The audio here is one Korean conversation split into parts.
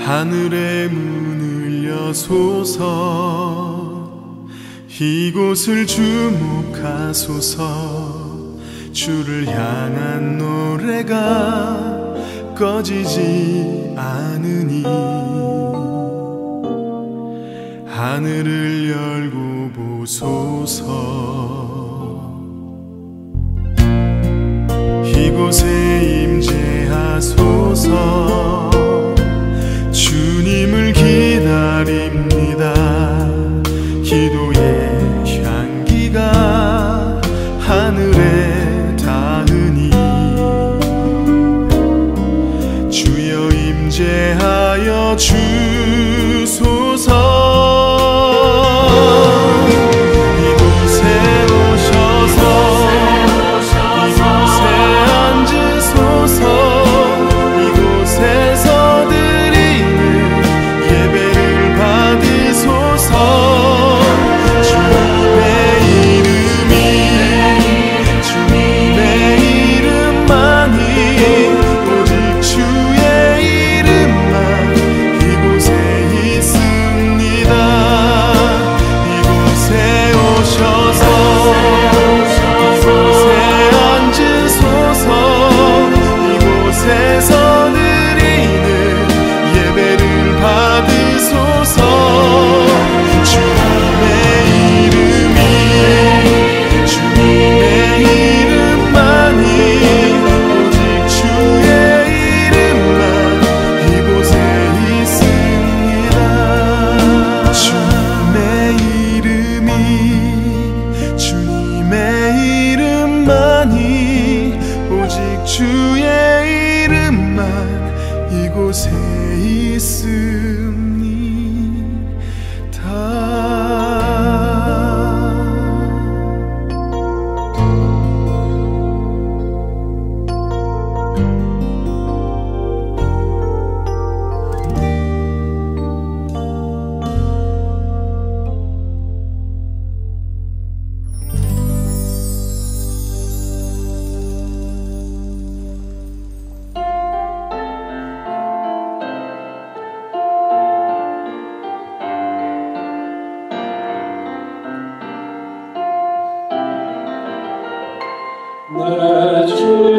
하늘의 문을 여소서. 이곳을 주목하소서. 주를 향한 노래가 꺼지지 않으니 하늘을 열고 보소서. 이곳에 임재하소서. 주님을 기다립니다. 기도의 향기가 하늘에 닿으니 주여 임재하여 주소서. 주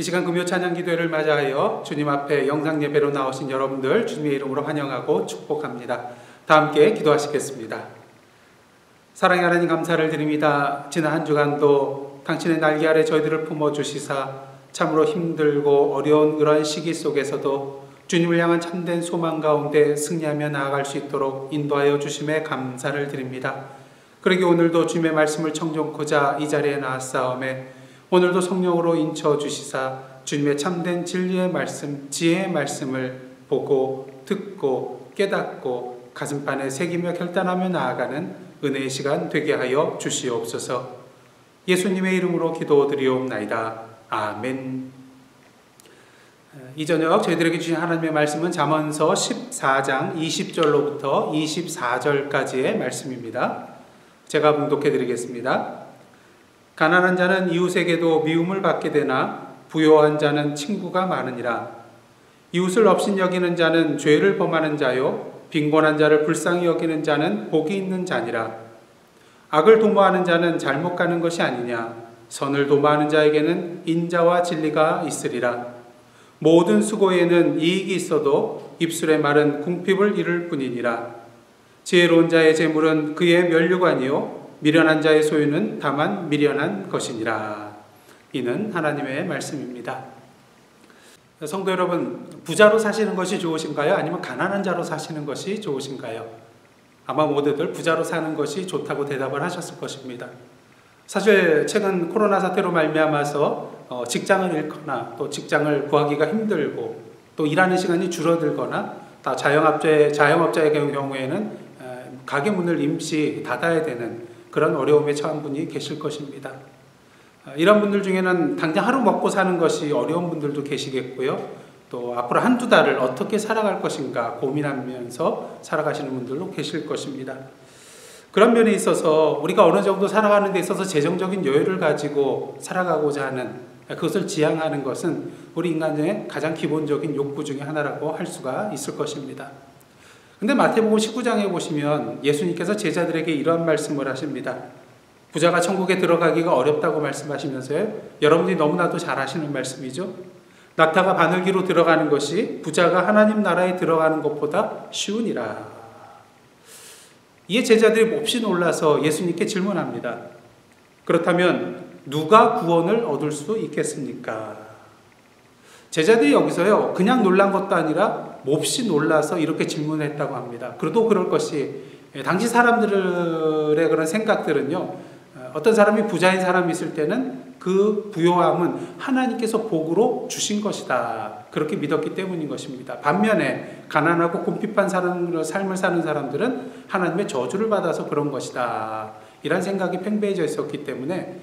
시간 금요 찬양 기도회를 맞이하여 주님 앞에 영상 예배로 나오신 여러분들 주님의 이름으로 환영하고 축복합니다. 다 함께 기도하시겠습니다. 사랑의 하나님 감사를 드립니다. 지난 한 주간도 당신의 날개 아래 저희들을 품어주시사 참으로 힘들고 어려운 그러한 시기 속에서도 주님을 향한 참된 소망 가운데 승리하며 나아갈 수 있도록 인도하여 주심에 감사를 드립니다. 그러기 오늘도 주님의 말씀을 청종코자 이 자리에 나왔사오매 오늘도 성령으로 인쳐 주시사 주님의 참된 진리의 말씀, 지혜의 말씀을 보고 듣고 깨닫고 가슴판에 새기며 결단하며 나아가는 은혜의 시간 되게 하여 주시옵소서. 예수님의 이름으로 기도드리옵나이다. 아멘. 이 저녁 저희들에게 주신 하나님의 말씀은 잠언서 14장 20절로부터 24절까지의 말씀입니다. 제가 봉독해 드리겠습니다. 가난한 자는 이웃에게도 미움을 받게 되나 부요한 자는 친구가 많으니라. 이웃을 업신여기는 자는 죄를 범하는 자요 빈곤한 자를 불쌍히 여기는 자는 복이 있는 자니라. 악을 도모하는 자는 잘못 가는 것이 아니냐. 선을 도모하는 자에게는 인자와 진리가 있으리라. 모든 수고에는 이익이 있어도 입술의 말은 궁핍을 이룰 뿐이니라. 지혜로운 자의 재물은 그의 면류관이요 미련한 자의 소유는 다만 미련한 것이니라. 이는 하나님의 말씀입니다. 성도 여러분, 부자로 사시는 것이 좋으신가요? 아니면 가난한 자로 사시는 것이 좋으신가요? 아마 모두들 부자로 사는 것이 좋다고 대답을 하셨을 것입니다. 사실 최근 코로나 사태로 말미암아서 직장을 잃거나 또 직장을 구하기가 힘들고 또 일하는 시간이 줄어들거나 다 자영업자의 경우에는 가게 문을 임시 닫아야 되는 그런 어려움에 처한 분이 계실 것입니다. 이런 분들 중에는 당장 하루 먹고 사는 것이 어려운 분들도 계시겠고요. 또 앞으로 한두 달을 어떻게 살아갈 것인가 고민하면서 살아가시는 분들도 계실 것입니다. 그런 면에 있어서 우리가 어느 정도 살아가는 데 있어서 재정적인 여유를 가지고 살아가고자 하는 그것을 지향하는 것은 우리 인간의 가장 기본적인 욕구 중에 하나라고 할 수가 있을 것입니다. 근데 마태복음 19장에 보시면 예수님께서 제자들에게 이러한 말씀을 하십니다. 부자가 천국에 들어가기가 어렵다고 말씀하시면서요. 여러분들이 너무나도 잘 아시는 말씀이죠. 낙타가 바늘기로 들어가는 것이 부자가 하나님 나라에 들어가는 것보다 쉬우니라. 이에 제자들이 몹시 놀라서 예수님께 질문합니다. 그렇다면 누가 구원을 얻을 수 있겠습니까? 제자들이 여기서요 그냥 놀란 것도 아니라 몹시 놀라서 이렇게 질문했다고 합니다. 그래도 그럴 것이 당시 사람들의 그런 생각들은요 어떤 사람이 부자인 사람이 있을 때는 그 부요함은 하나님께서 복으로 주신 것이다 그렇게 믿었기 때문인 것입니다. 반면에 가난하고 궁핍한 삶을 사는 사람들은 하나님의 저주를 받아서 그런 것이다 이런 생각이 팽배해져 있었기 때문에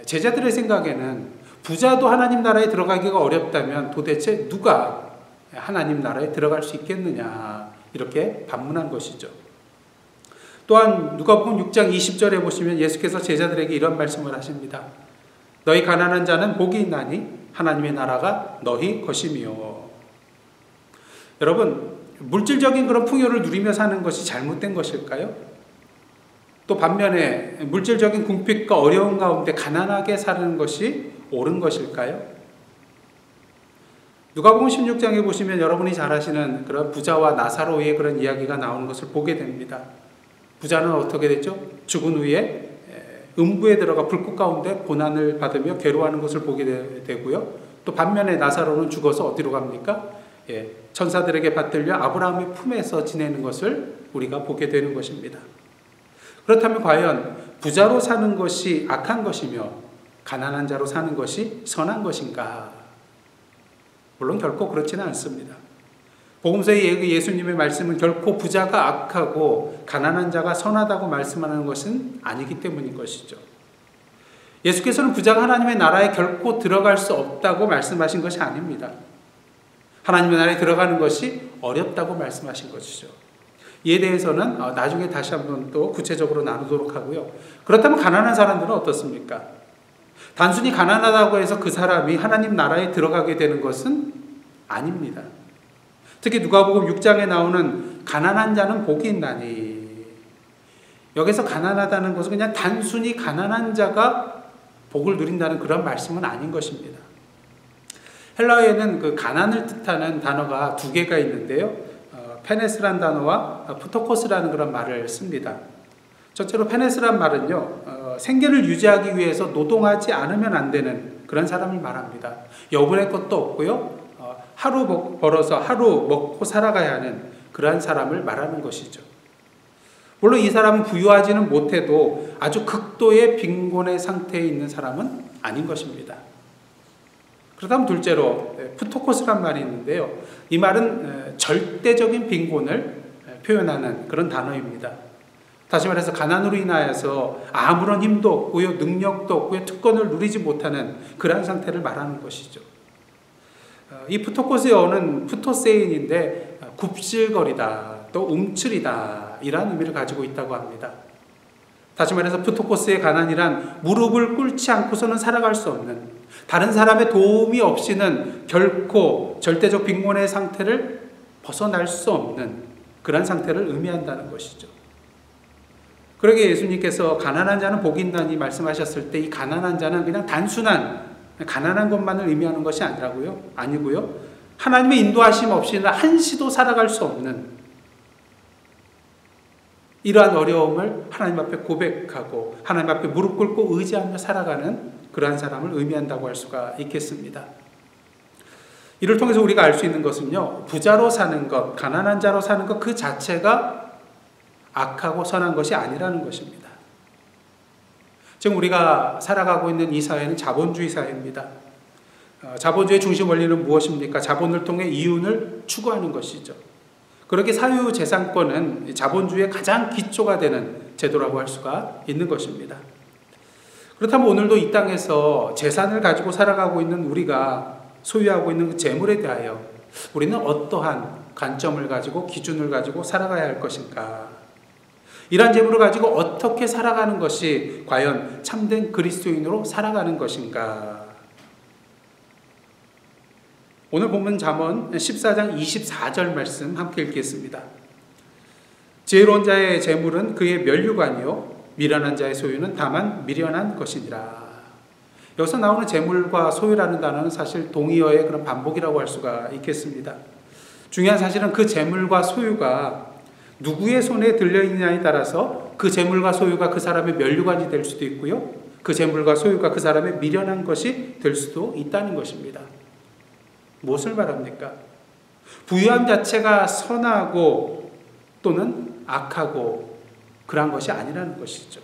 제자들의 생각에는 부자도 하나님 나라에 들어가기가 어렵다면 도대체 누가 하나님 나라에 들어갈 수 있겠느냐 이렇게 반문한 것이죠. 또한 누가복음 6장 20절에 보시면 예수께서 제자들에게 이런 말씀을 하십니다. 너희 가난한 자는 복이 있나니 하나님의 나라가 너희 것이며. 여러분, 물질적인 그런 풍요를 누리며 사는 것이 잘못된 것일까요? 또 반면에 물질적인 궁핍과 어려운 가운데 가난하게 사는 것이 옳은 것일까요? 누가복음 16장에 보시면 여러분이 잘 아시는 그런 부자와 나사로의 그런 이야기가 나오는 것을 보게 됩니다. 부자는 어떻게 됐죠? 죽은 후에 음부에 들어가 불꽃 가운데 고난을 받으며 괴로워하는 것을 보게 되고요. 또 반면에 나사로는 죽어서 어디로 갑니까? 천사들에게 받들려 아브라함의 품에서 지내는 것을 우리가 보게 되는 것입니다. 그렇다면 과연 부자로 사는 것이 악한 것이며 가난한 자로 사는 것이 선한 것인가? 물론 결코 그렇지는 않습니다. 복음서의 예수님의 말씀은 결코 부자가 악하고 가난한 자가 선하다고 말씀하는 것은 아니기 때문인 것이죠. 예수께서는 부자가 하나님의 나라에 결코 들어갈 수 없다고 말씀하신 것이 아닙니다. 하나님의 나라에 들어가는 것이 어렵다고 말씀하신 것이죠. 이에 대해서는 나중에 다시 한번 또 구체적으로 나누도록 하고요. 그렇다면 가난한 사람들은 어떻습니까? 단순히 가난하다고 해서 그 사람이 하나님 나라에 들어가게 되는 것은 아닙니다. 특히 누가복음 6장에 나오는 가난한 자는 복이 있나니 여기서 가난하다는 것은 그냥 단순히 가난한 자가 복을 누린다는 그런 말씀은 아닌 것입니다. 헬라어에는 그 가난을 뜻하는 단어가 두 개가 있는데요. 페네스란 단어와 푸토코스라는 그런 말을 씁니다. 첫째로 페네스란 말은요, 생계를 유지하기 위해서 노동하지 않으면 안 되는 그런 사람을 말합니다. 여분의 것도 없고요, 하루 벌어서 하루 먹고 살아가야 하는 그러한 사람을 말하는 것이죠. 물론 이 사람은 부유하지는 못해도 아주 극도의 빈곤의 상태에 있는 사람은 아닌 것입니다. 그렇다면 둘째로 푸토코스란 말이 있는데요. 이 말은 절대적인 빈곤을 표현하는 그런 단어입니다. 다시 말해서 가난으로 인하여서 아무런 힘도 없고요, 능력도 없고요, 특권을 누리지 못하는 그러한 상태를 말하는 것이죠. 이 푸토코스어는 푸토세인인데 굽실거리다, 또 움츠리다 이라는 의미를 가지고 있다고 합니다. 다시 말해서 푸토코스의 가난이란 무릎을 꿇지 않고서는 살아갈 수 없는, 다른 사람의 도움이 없이는 결코 절대적 빈곤의 상태를 벗어날 수 없는 그런 상태를 의미한다는 것이죠. 그러기에 예수님께서 가난한 자는 복이 있나니 말씀하셨을 때 이 가난한 자는 그냥 단순한 가난한 것만을 의미하는 것이 아니고요. 하나님의 인도하심 없이는 한시도 살아갈 수 없는 이러한 어려움을 하나님 앞에 고백하고 하나님 앞에 무릎 꿇고 의지하며 살아가는 그러한 사람을 의미한다고 할 수가 있겠습니다. 이를 통해서 우리가 알 수 있는 것은요, 부자로 사는 것, 가난한 자로 사는 것 그 자체가 악하고 선한 것이 아니라는 것입니다. 지금 우리가 살아가고 있는 이 사회는 자본주의 사회입니다. 자본주의 중심 원리는 무엇입니까? 자본을 통해 이윤을 추구하는 것이죠. 그렇게 사유재산권은 자본주의의 가장 기초가 되는 제도라고 할 수가 있는 것입니다. 그렇다면 오늘도 이 땅에서 재산을 가지고 살아가고 있는 우리가 소유하고 있는 그 재물에 대하여 우리는 어떠한 관점을 가지고 기준을 가지고 살아가야 할 것인가? 이러한 재물을 가지고 어떻게 살아가는 것이 과연 참된 그리스도인으로 살아가는 것인가? 오늘 본문 잠언 14장 24절 말씀 함께 읽겠습니다. 지혜로운 자의 재물은 그의 면류관이요 미련한 자의 소유는 다만 미련한 것이니라. 여기서 나오는 재물과 소유라는 단어는 사실 동의어의 그런 반복이라고 할 수가 있겠습니다. 중요한 사실은 그 재물과 소유가 누구의 손에 들려있느냐에 따라서 그 재물과 소유가 그 사람의 면류관이 될 수도 있고요, 그 재물과 소유가 그 사람의 미련한 것이 될 수도 있다는 것입니다. 무엇을 말합니까? 부유함 자체가 선하고 또는 악하고 그러한 것이 아니라는 것이죠.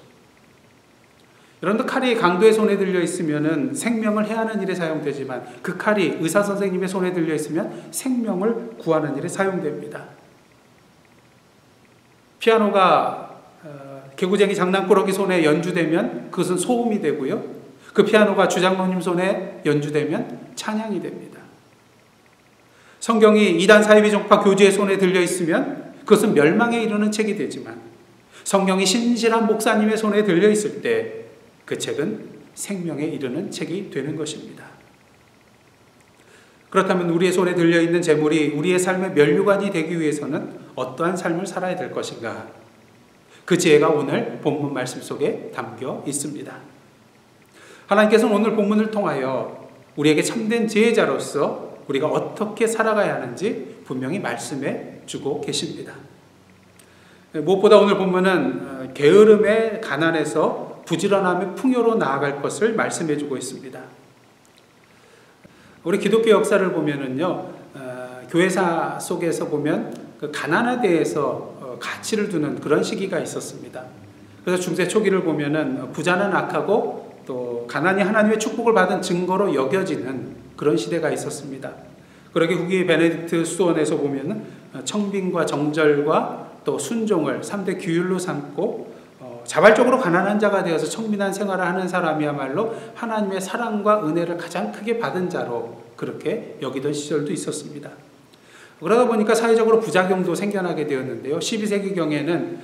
여러분들 칼이 강도의 손에 들려 있으면 생명을 해하는 일에 사용되지만 그 칼이 의사 선생님의 손에 들려 있으면 생명을 구하는 일에 사용됩니다. 피아노가 개구쟁이 장난꾸러기 손에 연주되면 그것은 소음이 되고요, 그 피아노가 주장로님 손에 연주되면 찬양이 됩니다. 성경이 이단 사이비 종파 교주의 손에 들려 있으면 그것은 멸망에 이르는 책이 되지만 성경이 신실한 목사님의 손에 들려 있을 때 그 책은 생명에 이르는 책이 되는 것입니다. 그렇다면 우리의 손에 들려있는 재물이 우리의 삶의 면류관이 되기 위해서는 어떠한 삶을 살아야 될 것인가? 그 지혜가 오늘 본문 말씀 속에 담겨 있습니다. 하나님께서는 오늘 본문을 통하여 우리에게 참된 지혜자로서 우리가 어떻게 살아가야 하는지 분명히 말씀해 주고 계십니다. 무엇보다 오늘 본문은 게으름의 가난에서 부지런함의 풍요로 나아갈 것을 말씀해 주고 있습니다. 우리 기독교 역사를 보면은요, 교회사 속에서 보면 그 가난에 대해서 가치를 두는 그런 시기가 있었습니다. 그래서 중세 초기를 보면은 부자는 악하고 또 가난이 하나님의 축복을 받은 증거로 여겨지는 그런 시대가 있었습니다. 그러게 후기 베네딕트 수원에서 보면은 청빈과 정절과 또 순종을 3대 규율로 삼고 자발적으로 가난한 자가 되어서 청빈한 생활을 하는 사람이야말로 하나님의 사랑과 은혜를 가장 크게 받은 자로 그렇게 여기던 시절도 있었습니다. 그러다 보니까 사회적으로 부작용도 생겨나게 되었는데요. 12세기경에는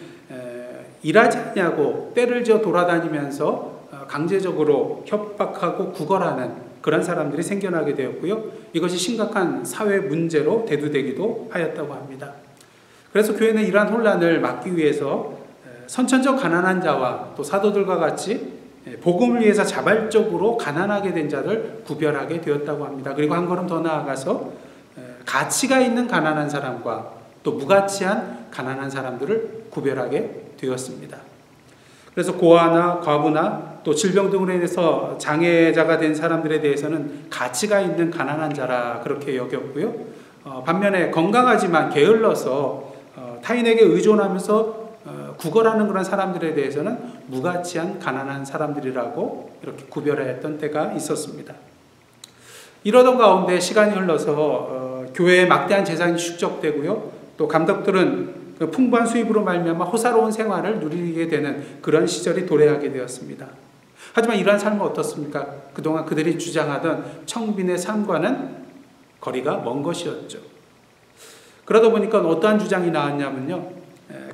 일하지 않냐고 때를 지어 돌아다니면서 강제적으로 협박하고 구걸하는 그런 사람들이 생겨나게 되었고요. 이것이 심각한 사회 문제로 대두되기도 하였다고 합니다. 그래서 교회는 이러한 혼란을 막기 위해서 선천적 가난한 자와 또 사도들과 같이 복음을 위해서 자발적으로 가난하게 된 자를 구별하게 되었다고 합니다. 그리고 한 걸음 더 나아가서 가치가 있는 가난한 사람과 또 무가치한 가난한 사람들을 구별하게 되었습니다. 그래서 고아나 과부나 또 질병 등으로 인해서 장애자가 된 사람들에 대해서는 가치가 있는 가난한 자라 그렇게 여겼고요. 반면에 건강하지만 게을러서 타인에게 의존하면서 구걸하는 그런 사람들에 대해서는 무가치한 가난한 사람들이라고 이렇게 구별했던 때가 있었습니다. 이러던 가운데 시간이 흘러서 교회에 막대한 재산이 축적되고요. 또 감독들은 그 풍부한 수입으로 말미암아 호사로운 생활을 누리게 되는 그런 시절이 도래하게 되었습니다. 하지만 이러한 삶은 어떻습니까? 그동안 그들이 주장하던 청빈의 삶과는 거리가 먼 것이었죠. 그러다 보니까 어떠한 주장이 나왔냐면요.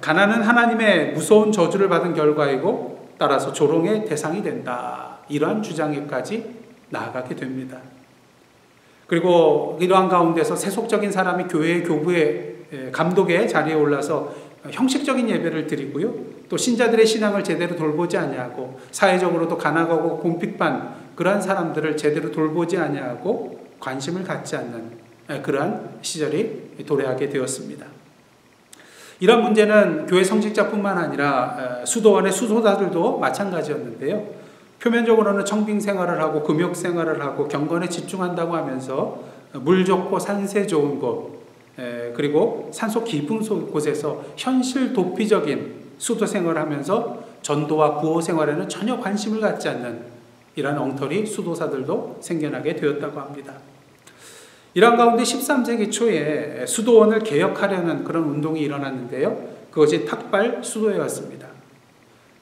가난은 하나님의 무서운 저주를 받은 결과이고 따라서 조롱의 대상이 된다. 이러한 주장에까지 나아가게 됩니다. 그리고 이러한 가운데서 세속적인 사람이 교회의 교부의 감독의 자리에 올라서 형식적인 예배를 드리고요. 또 신자들의 신앙을 제대로 돌보지 아니하고 사회적으로도 가난하고 공핍한 그러한 사람들을 제대로 돌보지 아니하고 관심을 갖지 않는 그러한 시절이 도래하게 되었습니다. 이런 문제는 교회 성직자뿐만 아니라 수도원의 수도사들도 마찬가지였는데요. 표면적으로는 청빙 생활을 하고 금욕 생활을 하고 경건에 집중한다고 하면서 물 좋고 산세 좋은 곳 그리고 산속 깊은 곳에서 현실 도피적인 수도 생활을 하면서 전도와 구호 생활에는 전혀 관심을 갖지 않는 이러한 엉터리 수도사들도 생겨나게 되었다고 합니다. 이러한 가운데 13세기 초에 수도원을 개혁하려는 그런 운동이 일어났는데요. 그것이 탁발 수도회였습니다.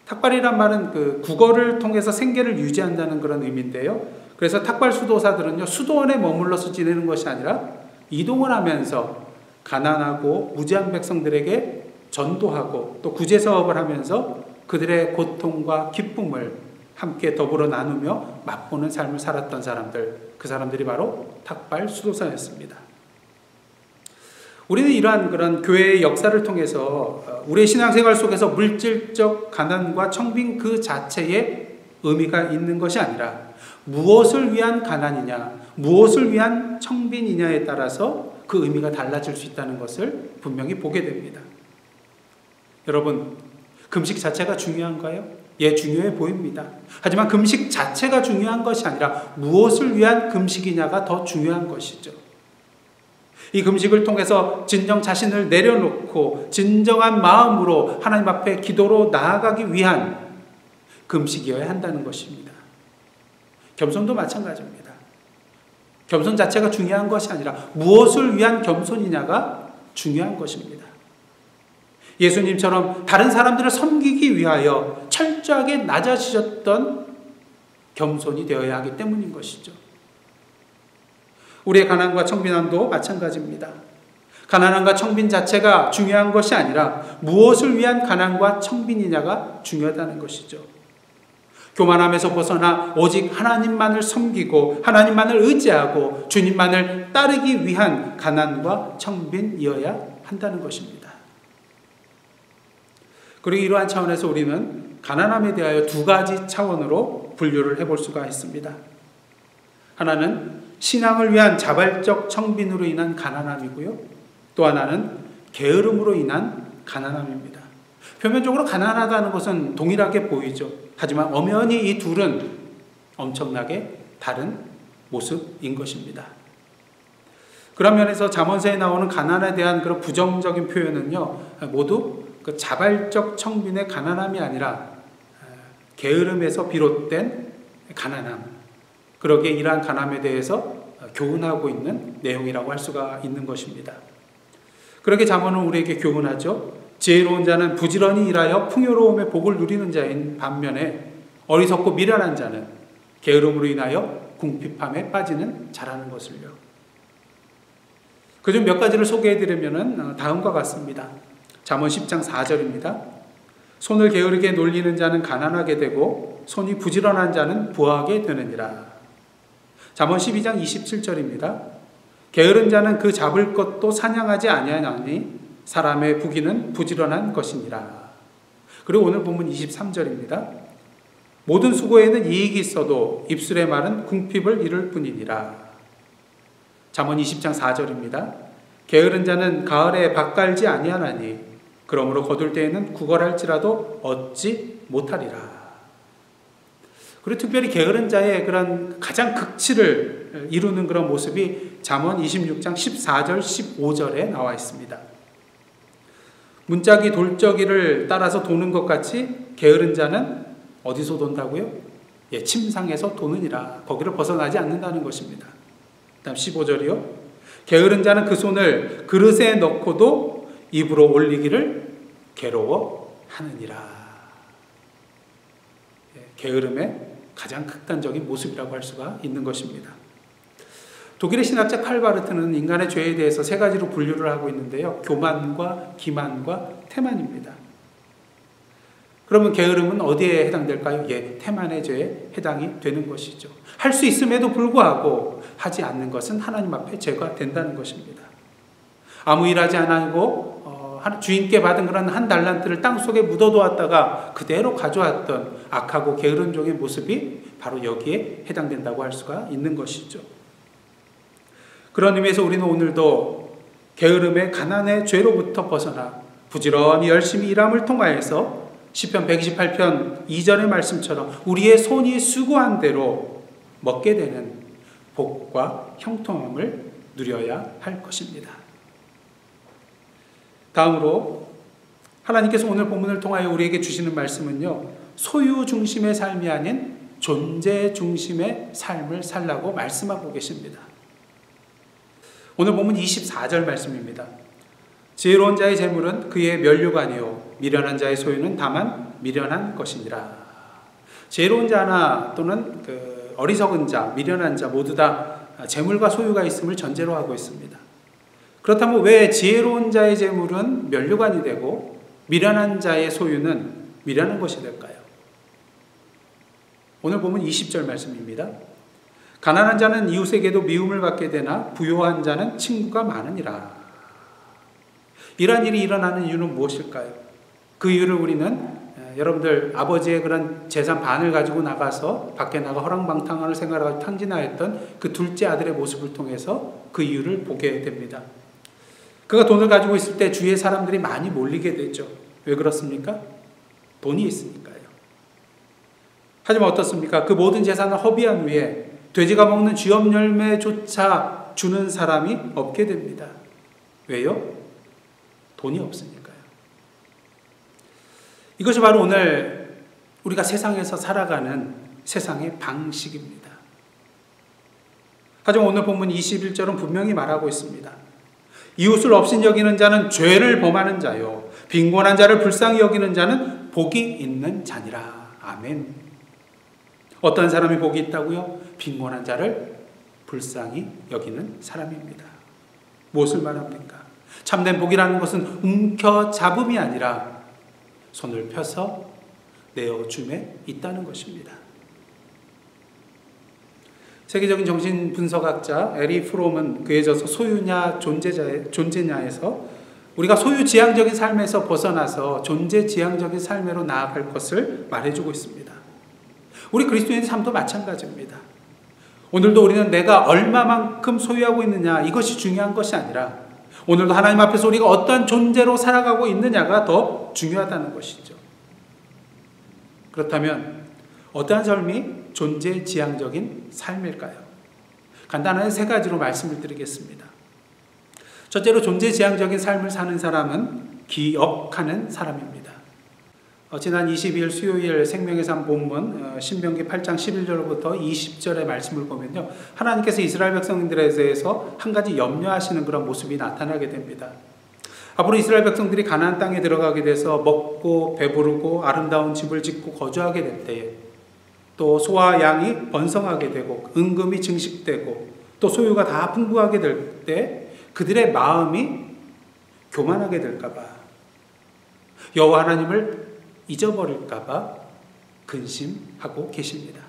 탁발이란 말은 그 국어를 통해서 생계를 유지한다는 그런 의미인데요. 그래서 탁발 수도사들은요, 수도원에 머물러서 지내는 것이 아니라 이동을 하면서 가난하고 무지한 백성들에게 전도하고 또 구제 사업을 하면서 그들의 고통과 기쁨을 함께 더불어 나누며 맛보는 삶을 살았던 사람들, 그 사람들이 바로 탁발 수도사였습니다. 우리는 이러한 그런 교회의 역사를 통해서 우리의 신앙생활 속에서 물질적 가난과 청빈 그 자체에 의미가 있는 것이 아니라 무엇을 위한 가난이냐, 무엇을 위한 청빈이냐에 따라서 그 의미가 달라질 수 있다는 것을 분명히 보게 됩니다. 여러분, 금식 자체가 중요한가요? 예, 중요해 보입니다. 하지만 금식 자체가 중요한 것이 아니라 무엇을 위한 금식이냐가 더 중요한 것이죠. 이 금식을 통해서 진정 자신을 내려놓고 진정한 마음으로 하나님 앞에 기도로 나아가기 위한 금식이어야 한다는 것입니다. 겸손도 마찬가지입니다. 겸손 자체가 중요한 것이 아니라 무엇을 위한 겸손이냐가 중요한 것입니다. 예수님처럼 다른 사람들을 섬기기 위하여 철저하게 낮아지셨던 겸손이 되어야 하기 때문인 것이죠. 우리의 가난과 청빈함도 마찬가지입니다. 가난함과 청빈 자체가 중요한 것이 아니라 무엇을 위한 가난과 청빈이냐가 중요하다는 것이죠. 교만함에서 벗어나 오직 하나님만을 섬기고 하나님만을 의지하고 주님만을 따르기 위한 가난과 청빈이어야 한다는 것입니다. 그리고 이러한 차원에서 우리는 가난함에 대하여 두 가지 차원으로 분류를 해볼 수가 있습니다. 하나는 신앙을 위한 자발적 청빈으로 인한 가난함이고요. 또 하나는 게으름으로 인한 가난함입니다. 표면적으로 가난하다는 것은 동일하게 보이죠. 하지만 엄연히 이 둘은 엄청나게 다른 모습인 것입니다. 그런 면에서 잠언서에 나오는 가난에 대한 그런 부정적인 표현은요, 모두 그 자발적 청빈의 가난함이 아니라 게으름에서 비롯된 가난함, 그러기에 이러한 가난함에 대해서 교훈하고 있는 내용이라고 할 수가 있는 것입니다. 그렇게 잠언은 우리에게 교훈하죠. 지혜로운 자는 부지런히 일하여 풍요로움의 복을 누리는 자인 반면에 어리석고 미련한 자는 게으름으로 인하여 궁핍함에 빠지는 자라는 것을요. 그중 몇 가지를 소개해드리면 다음과 같습니다. 잠언 10장 4절입니다. 손을 게으르게 놀리는 자는 가난하게 되고 손이 부지런한 자는 부하게 되느니라. 잠언 12장 27절입니다. 게으른 자는 그 잡을 것도 사냥하지 아니하나니 사람의 부귀는 부지런한 것이니라. 그리고 오늘 본문 23절입니다. 모든 수고에는 이익이 있어도 입술의 말은 궁핍을 이룰 뿐이니라. 잠언 20장 4절입니다. 게으른 자는 가을에 밭 갈지 아니하나니 그러므로 거둘 때에는 구걸할지라도 얻지 못하리라. 그리고 특별히 게으른 자의 그런 가장 극치를 이루는 그런 모습이 잠언 26장 14절 15절에 나와 있습니다. 문짝이 돌적이를 따라서 도는 것 같이 게으른 자는 어디서 돈다고요? 침상에서 도느니라. 거기를 벗어나지 않는다는 것입니다. 다음 15절이요. 게으른 자는 그 손을 그릇에 넣고도 입으로 올리기를 괴로워하느니라. 게으름의 가장 극단적인 모습이라고 할 수가 있는 것입니다. 독일의 신학자 칼바르트는 인간의 죄에 대해서 세 가지로 분류를 하고 있는데요. 교만과 기만과 태만입니다. 그러면 게으름은 어디에 해당될까요? 태만의 죄에 해당이 되는 것이죠. 할 수 있음에도 불구하고 하지 않는 것은 하나님 앞에 죄가 된다는 것입니다. 아무 일하지 않고 주인께 받은 그런 한 달란트를 땅속에 묻어두었다가 그대로 가져왔던 악하고 게으른 종의 모습이 바로 여기에 해당된다고 할 수가 있는 것이죠. 그런 의미에서 우리는 오늘도 게으름의 가난의 죄로부터 벗어나 부지런히 열심히 일함을 통하여서 시편 128편 2절의 말씀처럼 우리의 손이 수고한 대로 먹게 되는 복과 형통함을 누려야 할 것입니다. 다음으로 하나님께서 오늘 본문을 통하여 우리에게 주시는 말씀은요, 소유 중심의 삶이 아닌 존재 중심의 삶을 살라고 말씀하고 계십니다. 오늘 본문 24절 말씀입니다. 지혜로운 자의 재물은 그의 면류관이요 미련한 자의 소유는 다만 미련한 것이니라. 지혜로운 자나 또는 어리석은 자, 미련한 자 모두 다 재물과 소유가 있음을 전제로 하고 있습니다. 그렇다면 왜 지혜로운 자의 재물은 면류관이 되고 미련한 자의 소유는 미련한 것이 될까요? 오늘 보면 20절 말씀입니다. 가난한 자는 이웃에게도 미움을 받게 되나 부유한 자는 친구가 많으니라. 이러한 일이 일어나는 이유는 무엇일까요? 그 이유를 우리는 여러분들 아버지의 그런 재산 반을 가지고 나가서 밖에 나가 허랑방탕한 생활을 탕진하였던 그 둘째 아들의 모습을 통해서 그 이유를 보게 됩니다. 그가 돈을 가지고 있을 때 주위의 사람들이 많이 몰리게 되죠. 왜 그렇습니까? 돈이 있으니까요. 하지만 어떻습니까? 그 모든 재산을 허비한 후에 돼지가 먹는 쥐업 열매조차 주는 사람이 없게 됩니다. 왜요? 돈이 없으니까요. 이것이 바로 오늘 우리가 세상에서 살아가는 세상의 방식입니다. 하지만 오늘 본문 21절은 분명히 말하고 있습니다. 이웃을 업신여기는 자는 죄를 범하는 자요 빈곤한 자를 불쌍히 여기는 자는 복이 있는 자니라. 아멘. 어떤 사람이 복이 있다고요? 빈곤한 자를 불쌍히 여기는 사람입니다. 무엇을 말합니까? 참된 복이라는 것은 움켜잡음이 아니라 손을 펴서 내어줌에 있다는 것입니다. 세계적인 정신분석학자 에리 프롬은 그에 져서 소유냐 존재냐에서 우리가 소유지향적인 삶에서 벗어나서 존재지향적인 삶으로 나아갈 것을 말해주고 있습니다. 우리 그리스도인의 삶도 마찬가지입니다. 오늘도 우리는 내가 얼마만큼 소유하고 있느냐 이것이 중요한 것이 아니라 오늘도 하나님 앞에서 우리가 어떠한 존재로 살아가고 있느냐가 더 중요하다는 것이죠. 그렇다면 어떠한 삶이 존재지향적인 삶일까요? 간단한 세 가지로 말씀을 드리겠습니다. 첫째로 존재지향적인 삶을 사는 사람은 기억하는 사람입니다. 지난 22일 수요일 생명의 삶 본문 신명기 8장 11절부터 20절의 말씀을 보면요, 하나님께서 이스라엘 백성들에 대해서 한 가지 염려하시는 그런 모습이 나타나게 됩니다. 앞으로 이스라엘 백성들이 가나안 땅에 들어가게 돼서 먹고 배부르고 아름다운 집을 짓고 거주하게 될 때에 또 소와 양이 번성하게 되고 은금이 증식되고 또 소유가 다 풍부하게 될 때 그들의 마음이 교만하게 될까 봐, 여호와 하나님을 잊어버릴까 봐 근심하고 계십니다.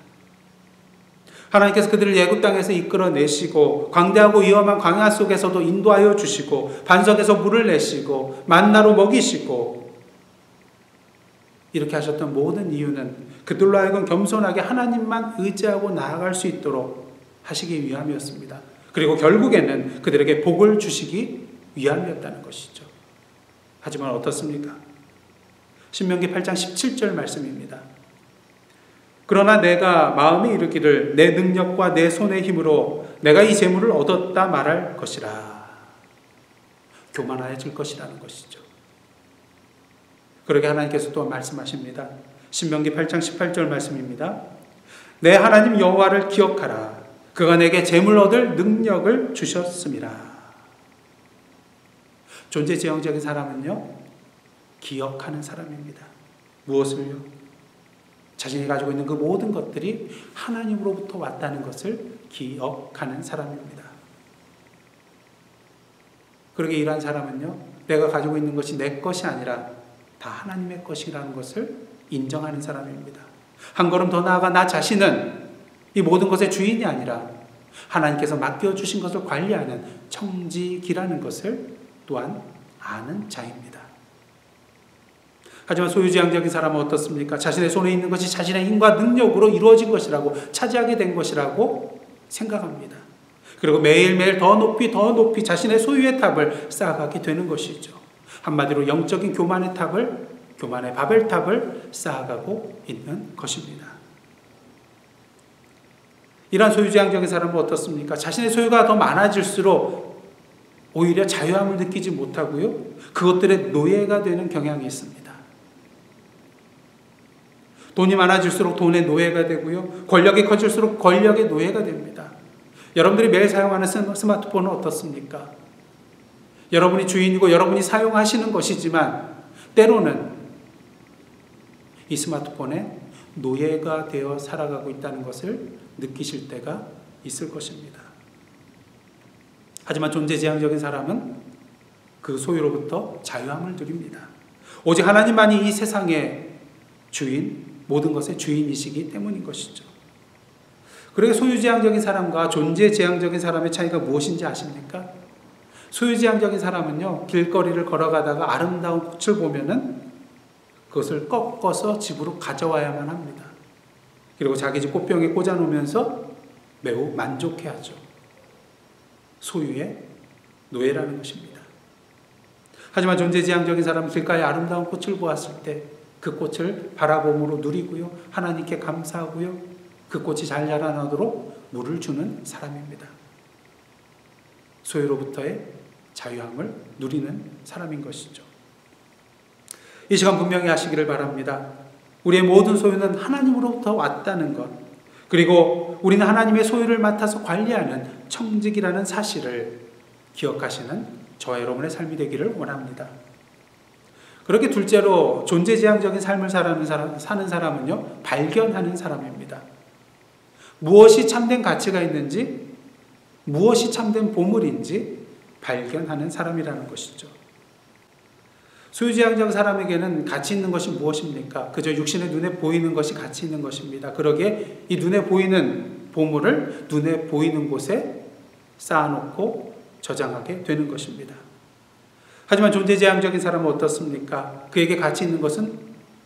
하나님께서 그들을 애굽 땅에서 이끌어내시고 광대하고 위험한 광야 속에서도 인도하여 주시고 반석에서 물을 내시고 만나로 먹이시고 이렇게 하셨던 모든 이유는 그들로 하여금 겸손하게 하나님만 의지하고 나아갈 수 있도록 하시기 위함이었습니다. 그리고 결국에는 그들에게 복을 주시기 위함이었다는 것이죠. 하지만 어떻습니까? 신명기 8장 17절 말씀입니다. 그러나 내가 마음에 이르기를 내 능력과 내 손의 힘으로 내가 이 재물을 얻었다 말할 것이라. 교만하여질 것이라는 것이죠. 그러게 하나님께서 또 말씀하십니다. 신명기 8장 18절 말씀입니다. 내 하나님 여호와를 기억하라. 그가 내게 재물 얻을 능력을 주셨음이라. 존재지향적인 사람은요, 기억하는 사람입니다. 무엇을요? 자신이 가지고 있는 그 모든 것들이 하나님으로부터 왔다는 것을 기억하는 사람입니다. 그러게 이러한 사람은요, 내가 가지고 있는 것이 내 것이 아니라 다 하나님의 것이라는 것을 인정하는 사람입니다. 한 걸음 더 나아가 나 자신은 이 모든 것의 주인이 아니라 하나님께서 맡겨주신 것을 관리하는 청지기라는 것을 또한 아는 자입니다. 하지만 소유지향적인 사람은 어떻습니까? 자신의 손에 있는 것이 자신의 힘과 능력으로 이루어진 것이라고, 차지하게 된 것이라고 생각합니다. 그리고 매일매일 더 높이 자신의 소유의 탑을 쌓아가게 되는 것이죠. 한마디로 영적인 교만의 바벨탑을 쌓아가고 있는 것입니다. 이러한 소유지향적인 사람은 어떻습니까? 자신의 소유가 더 많아질수록 오히려 자유함을 느끼지 못하고요, 그것들의 노예가 되는 경향이 있습니다. 돈이 많아질수록 돈의 노예가 되고요, 권력이 커질수록 권력의 노예가 됩니다. 여러분들이 매일 사용하는 스마트폰은 어떻습니까? 여러분이 주인이고 여러분이 사용하시는 것이지만 때로는 이 스마트폰에 노예가 되어 살아가고 있다는 것을 느끼실 때가 있을 것입니다. 하지만 존재지향적인 사람은 그 소유로부터 자유함을 누립니다. 오직 하나님만이 이 세상의 주인, 모든 것의 주인이시기 때문인 것이죠. 그러게 소유지향적인 사람과 존재지향적인 사람의 차이가 무엇인지 아십니까? 소유지향적인 사람은요, 길거리를 걸어가다가 아름다운 꽃을 보면은 그것을 꺾어서 집으로 가져와야만 합니다. 그리고 자기 집 꽃병에 꽂아놓으면서 매우 만족해하죠. 소유의 노예라는 것입니다. 하지만 존재지향적인 사람은 길가에 아름다운 꽃을 보았을 때 그 꽃을 바라봄으로 누리고요, 하나님께 감사하고요, 그 꽃이 잘 자라나도록 물을 주는 사람입니다. 소유로부터의 자유함을 누리는 사람인 것이죠. 이 시간 분명히 하시기를 바랍니다. 우리의 모든 소유는 하나님으로부터 왔다는 것, 그리고 우리는 하나님의 소유를 맡아서 관리하는 청직이라는 사실을 기억하시는 저와 여러분의 삶이 되기를 원합니다. 그렇게 둘째로 존재지향적인 삶을 사는 사람은요, 발견하는 사람입니다. 무엇이 참된 가치가 있는지, 무엇이 참된 보물인지 발견하는 사람이라는 것이죠. 소유지향적 사람에게는 가치 있는 것이 무엇입니까? 그저 육신의 눈에 보이는 것이 가치 있는 것입니다. 그러기에 이 눈에 보이는 보물을 눈에 보이는 곳에 쌓아놓고 저장하게 되는 것입니다. 하지만 존재지향적인 사람은 어떻습니까? 그에게 가치 있는 것은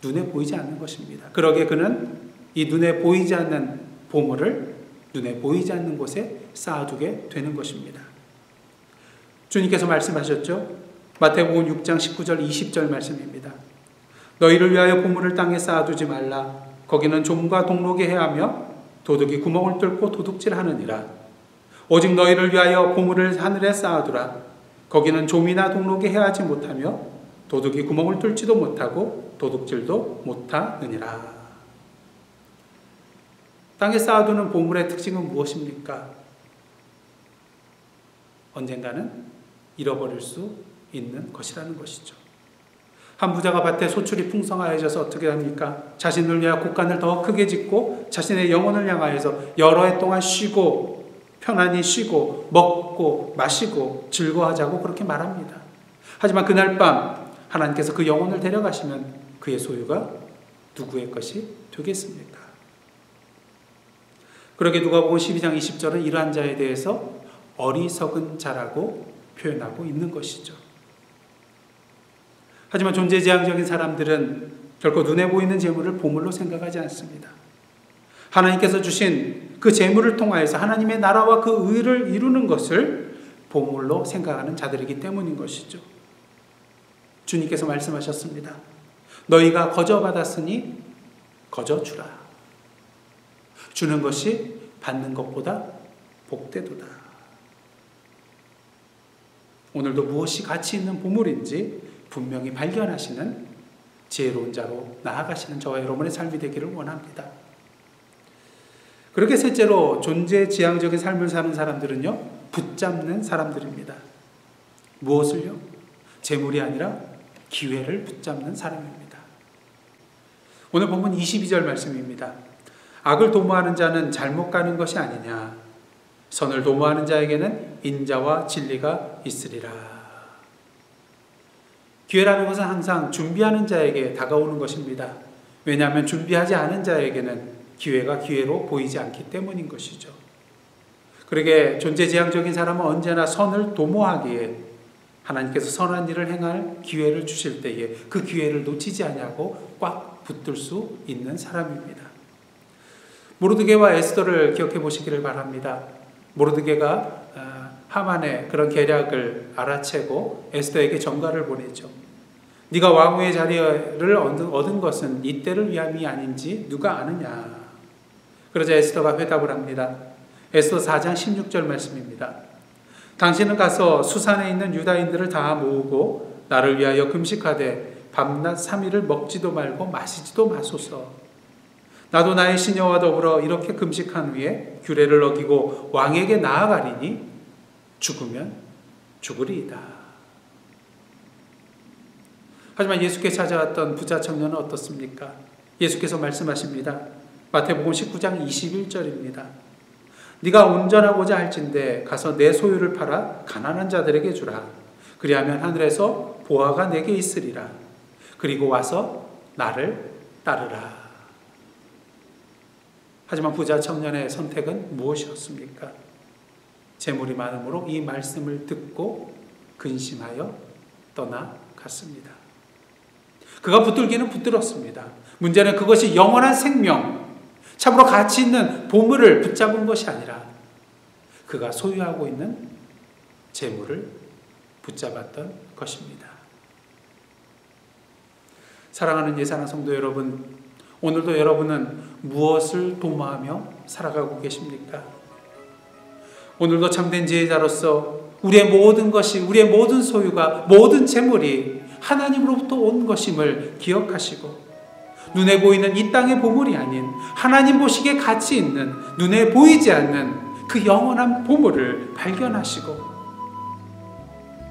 눈에 보이지 않는 것입니다. 그러기에 그는 이 눈에 보이지 않는 보물을 눈에 보이지 않는 곳에 쌓아두게 되는 것입니다. 주님께서 말씀하셨죠? 마태복음 6장 19절 20절 말씀입니다. 너희를 위하여 보물을 땅에 쌓아두지 말라. 거기는 좀과 동록이 해하며 도둑이 구멍을 뚫고 도둑질하느니라. 오직 너희를 위하여 보물을 하늘에 쌓아두라. 거기는 좀이나 동록이 해하지 못하며 도둑이 구멍을 뚫지도 못하고 도둑질도 못하느니라. 땅에 쌓아두는 보물의 특징은 무엇입니까? 언젠가는 잃어버릴 수 있는 것이라는 것이죠. 한 부자가 밭에 소출이 풍성하여져서 어떻게 합니까? 자신을 위하여 곡간을 더 크게 짓고 자신의 영혼을 향하여서 여러 해 동안 쉬고 편안히 쉬고 먹고 마시고 즐거워하자고 그렇게 말합니다. 하지만 그날 밤 하나님께서 그 영혼을 데려가시면 그의 소유가 누구의 것이 되겠습니까? 그러게 누가복음 12장 20절은 이러한 자에 대해서 어리석은 자라고 표현하고 있는 것이죠. 하지만 존재지향적인 사람들은 결코 눈에 보이는 재물을 보물로 생각하지 않습니다. 하나님께서 주신 그 재물을 통하여서 하나님의 나라와 그 의를 이루는 것을 보물로 생각하는 자들이기 때문인 것이죠. 주님께서 말씀하셨습니다. 너희가 거저 받았으니 거저 주라. 주는 것이 받는 것보다 복되도다. 오늘도 무엇이 가치 있는 보물인지 분명히 발견하시는 지혜로운 자로 나아가시는 저와 여러분의 삶이 되기를 원합니다. 그렇게 셋째로 존재지향적인 삶을 사는 사람들은요, 붙잡는 사람들입니다. 무엇을요? 재물이 아니라 기회를 붙잡는 사람입니다. 오늘 본문 22절 말씀입니다. 악을 도모하는 자는 잘못 가는 것이 아니냐. 선을 도모하는 자에게는 인자와 진리가 있으리라. 기회라는 것은 항상 준비하는 자에게 다가오는 것입니다. 왜냐하면 준비하지 않은 자에게는 기회가 기회로 보이지 않기 때문인 것이죠. 그러게 존재지향적인 사람은 언제나 선을 도모하기에 하나님께서 선한 일을 행할 기회를 주실 때에 그 기회를 놓치지 아니하고 꽉 붙들 수 있는 사람입니다. 모르드게와 에스더를 기억해 보시기를 바랍니다. 모르드게가 하만의 그런 계략을 알아채고 에스더에게 전가를 보내죠. 네가 왕후의 자리를 얻은 것은 이때를 위함이 아닌지 누가 아느냐. 그러자 에스더가 회답을 합니다. 에스더 4장 16절 말씀입니다. 당신은 가서 수산에 있는 유다인들을 다 모으고 나를 위하여 금식하되 밤낮 3일을 먹지도 말고 마시지도 마소서. 나도 나의 시녀와 더불어 이렇게 금식한 후에 규례를 어기고 왕에게 나아가리니 죽으면 죽으리이다. 하지만 예수께 찾아왔던 부자 청년은 어떻습니까? 예수께서 말씀하십니다. 마태복음 19장 21절입니다. 네가 온전하고자 할진대 가서 내 소유를 팔아 가난한 자들에게 주라. 그리하면 하늘에서 보화가 내게 있으리라. 그리고 와서 나를 따르라. 하지만 부자 청년의 선택은 무엇이었습니까? 재물이 많으므로 이 말씀을 듣고 근심하여 떠나갔습니다. 그가 붙들기는 붙들었습니다. 문제는 그것이 영원한 생명, 참으로 가치 있는 보물을 붙잡은 것이 아니라 그가 소유하고 있는 재물을 붙잡았던 것입니다. 사랑하는 예사랑 성도 여러분, 오늘도 여러분은 무엇을 도모하며 살아가고 계십니까? 오늘도 참된 지혜자로서 우리의 모든 것이, 우리의 모든 소유가, 모든 재물이 하나님으로부터 온 것임을 기억하시고 눈에 보이는 이 땅의 보물이 아닌 하나님 보시기에 가치 있는 눈에 보이지 않는 그 영원한 보물을 발견하시고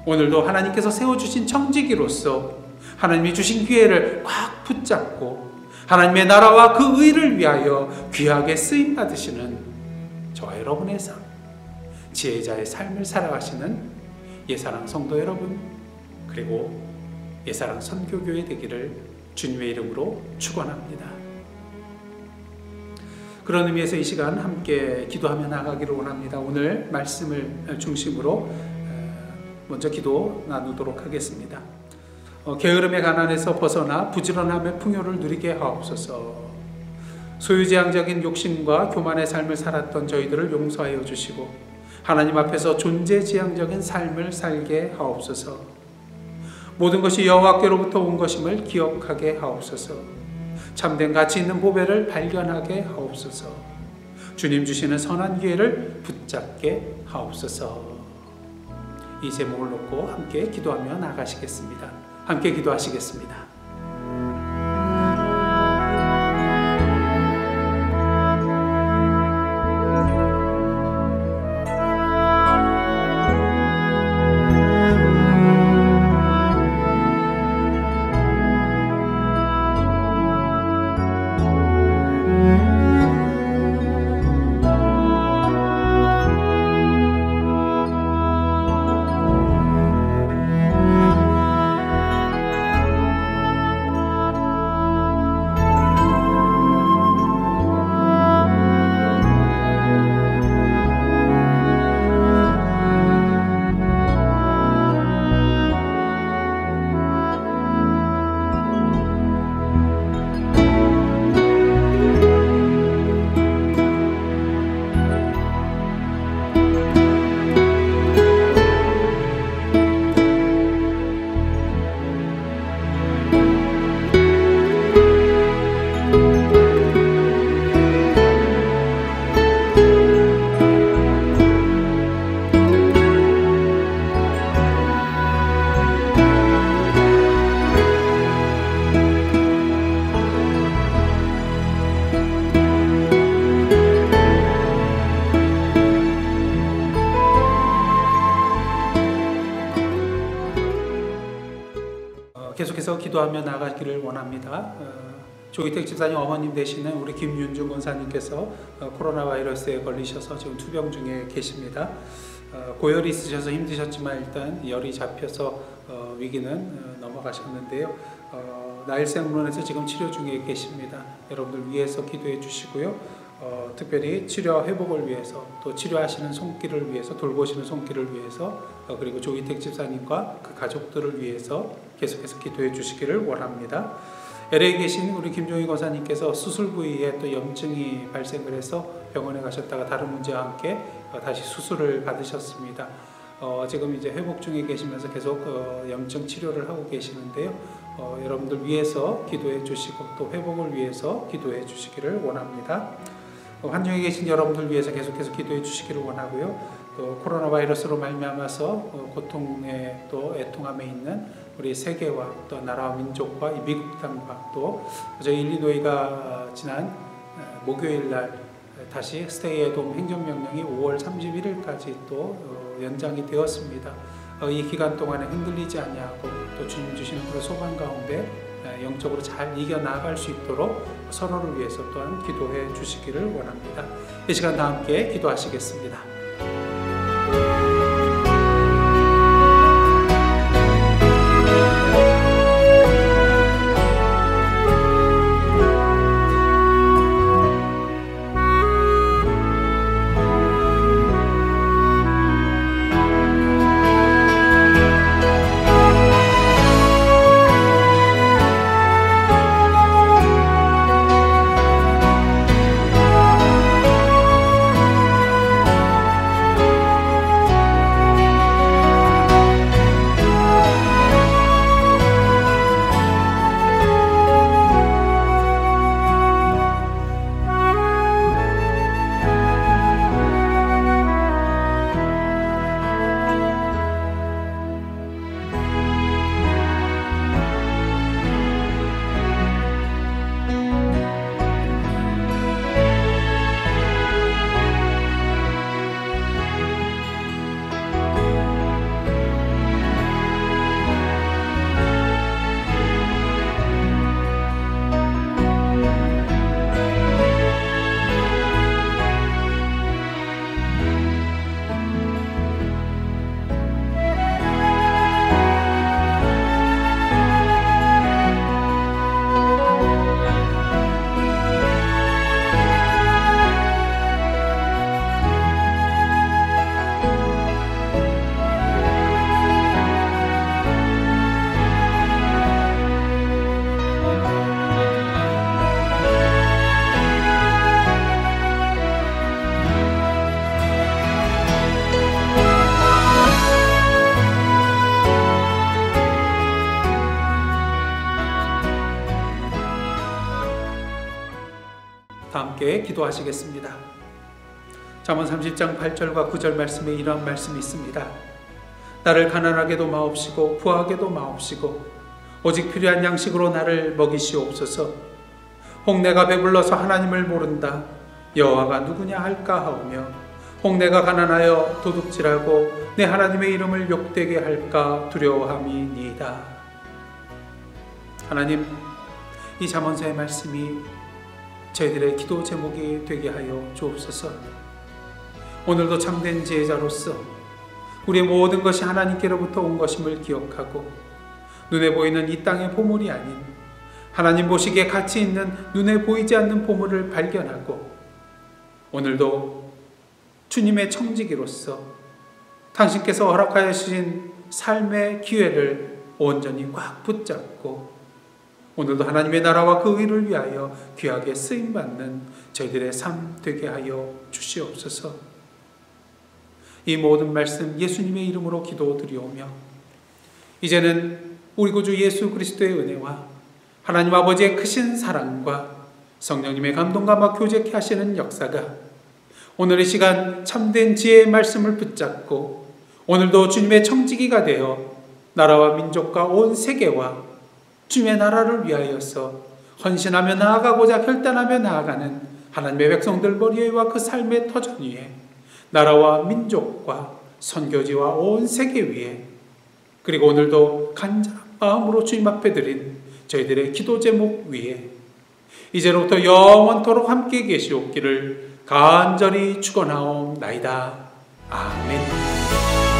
오늘도 하나님께서 세워주신 청지기로서 하나님이 주신 기회를 꽉 붙잡고 하나님의 나라와 그 의를 위하여 귀하게 쓰임받으시는 저와 여러분의 삶, 지혜자의 삶을 살아가시는 예사랑 성도 여러분, 그리고 예사랑 선교교회 되기를 주님의 이름으로 축원합니다. 그런 의미에서 이 시간 함께 기도하며 나가기를 원합니다. 오늘 말씀을 중심으로 먼저 기도 나누도록 하겠습니다. 게으름의 가난에서 벗어나 부지런함의 풍요를 누리게 하옵소서. 소유지향적인 욕심과 교만의 삶을 살았던 저희들을 용서하여 주시고 하나님 앞에서 존재지향적인 삶을 살게 하옵소서. 모든 것이 여호와께로부터 온 것임을 기억하게 하옵소서. 참된 가치 있는 보배를 발견하게 하옵소서. 주님 주시는 선한 기회를 붙잡게 하옵소서. 이 제목을 놓고 함께 기도하며 나가시겠습니다. 함께 기도하시겠습니다. 계속해서 기도하며 나가기를 원합니다. 조기택 집사님 어머님 되시는 우리 김윤중 권사님께서 코로나 바이러스에 걸리셔서 지금 투병 중에 계십니다. 고열이 있으셔서 힘드셨지만 일단 열이 잡혀서 위기는 넘어가셨는데요. 나일생물원에서 지금 치료 중에 계십니다. 여러분들 위해서 기도해 주시고요. 특별히 치료 회복을 위해서, 또 치료하시는 손길을 위해서, 돌보시는 손길을 위해서, 그리고 조기택 집사님과 그 가족들을 위해서 계속해서 기도해 주시기를 원합니다. LA에 계신 우리 김종희 권사님께서 수술 부위에 또 염증이 발생을 해서 병원에 가셨다가 다른 문제와 함께 다시 수술을 받으셨습니다. 지금 이제 회복 중에 계시면서 계속 염증 치료를 하고 계시는데요. 여러분들 위해서 기도해 주시고 또 회복을 위해서 기도해 주시기를 원합니다. 환중에 계신 여러분들 위해서 계속해서 기도해 주시기를 원하고요. 또 코로나 바이러스로 말미암아서 고통에 또 애통함에 있는 우리 세계와 또 나라와 민족과 이 미국 땅과 또 저희 일리노이가 지난 목요일 날 다시 스테이 앳홈 행정명령이 5월 31일까지 또 연장이 되었습니다. 이 기간 동안에 흔들리지 아니하고 또 주님 주시는 그런 소망 가운데 영적으로 잘 이겨나갈 수 있도록 서로를 위해서 또한 기도해 주시기를 원합니다. 이 시간 다 함께 기도하시겠습니다. 함께 기도하시겠습니다. 잠언 30장 8절과 9절 말씀에 이러한 말씀이 있습니다. 나를 가난하게도 마옵시고 부하게도 마옵시고 오직 필요한 양식으로 나를 먹이시옵소서. 혹 내가 배불러서 하나님을 모른다 여호와가 누구냐 할까 하오며 혹 내가 가난하여 도둑질하고 내 하나님의 이름을 욕되게 할까 두려워함이니이다. 하나님, 이 잠언서의 말씀이 저희들의 기도 제목이 되게 하여 주옵소서. 오늘도 참된 지혜자로서 우리의 모든 것이 하나님께로부터 온 것임을 기억하고 눈에 보이는 이 땅의 보물이 아닌 하나님 보시기에 가치 있는 눈에 보이지 않는 보물을 발견하고 오늘도 주님의 청지기로서 당신께서 허락하여 주신 삶의 기회를 온전히 꽉 붙잡고 오늘도 하나님의 나라와 그 의를 위하여 귀하게 쓰임받는 저희들의 삶 되게 하여 주시옵소서. 이 모든 말씀 예수님의 이름으로 기도드리오며 이제는 우리 구주 예수 그리스도의 은혜와 하나님 아버지의 크신 사랑과 성령님의 감동과 막 교제케 하시는 역사가 오늘 이 시간 참된 지혜의 말씀을 붙잡고 오늘도 주님의 청지기가 되어 나라와 민족과 온 세계와 주님의 나라를 위하여서 헌신하며 나아가고자 결단하며 나아가는 하나님의 백성들 머리에와 그 삶의 터전 위에 나라와 민족과 선교지와 온 세계 위에 그리고 오늘도 간절함 마음으로 주님 앞에 드린 저희들의 기도 제목 위에 이제로부터 영원토록 함께 계시옵기를 간절히 축원하옵나이다. 아멘.